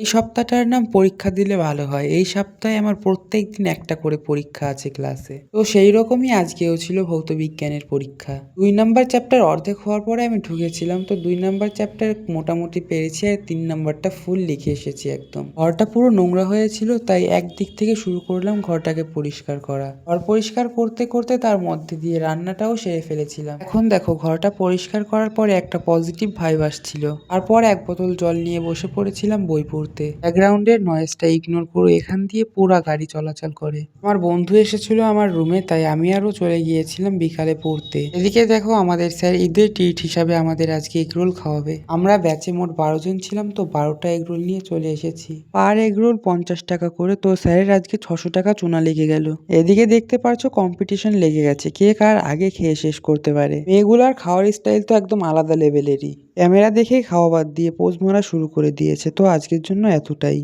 এই সপ্তাহটার নাম পরীক্ষা দিলে ভালো হয়। এই সপ্তাহে আমার প্রত্যেকদিন একটা করে পরীক্ষা আছে ক্লাসে। তো সেই রকমই আজকেও ছিল ভৌত বিজ্ঞানের পরীক্ষা। ২ নাম্বার চ্যাপ্টার অর্ধেক হওয়ার পরে আমি ঢুকেছিলাম। তো ২ নাম্বার চ্যাপ্টার মোটামুটি পেরেছি আর ৩ নাম্বারটা ফুল লিখে এসেছি একদম। ঘরটা পুরো নোংরা হয়েছিল তাই একদিক থেকে শুরু করলাম ঘরটাকে পরিষ্কার করা। ঘর পরিষ্কার করতে করতে তার মধ্যে দিয়ে রান্নাটাও সেরে ফেলেছিলাম। এখন দেখো ঘরটা পরিষ্কার করার পরে একটা পজিটিভ ভাইব আসছিল। তারপর ১ বোতল জল নিয়ে বসে পড়েছিলাম বই পড়তে। ব্যাকগ্রাউন্ডের নয়েজটা ইগনোর করে এখান দিয়ে পুরা গাড়ি চলাচল করে। আমার বন্ধু এসেছিল আমার রুমে তাই আমি আরও চলে গিয়েছিলাম বিকালে পড়তে। এদিকে দেখো আমাদের স্যার ঈদের ট্রিট হিসাবে আমাদের আজকে এগরোল খাওয়াবে। আমরা ব্যাচে মোট ১২ জন ছিলাম তো ১২টা এগরোল নিয়ে চলে এসেছি। পার এগরোল ৫০ টাকা করে, তো স্যারের আজকে ৬০০ টাকা চুনা লেগে গেল। এদিকে দেখতে পারছো কম্পিটিশন লেগে গেছে কে কার আগে খেয়ে শেষ করতে পারে। মেয়েগুলার খাওয়ার স্টাইল তো একদম আলাদা লেভেলেরই। ক্যামেরা দেখেই খাওয়া বাদ দিয়ে পোজ মারা শুরু করে দিয়েছে। তো আজকের জন্য এতটাই।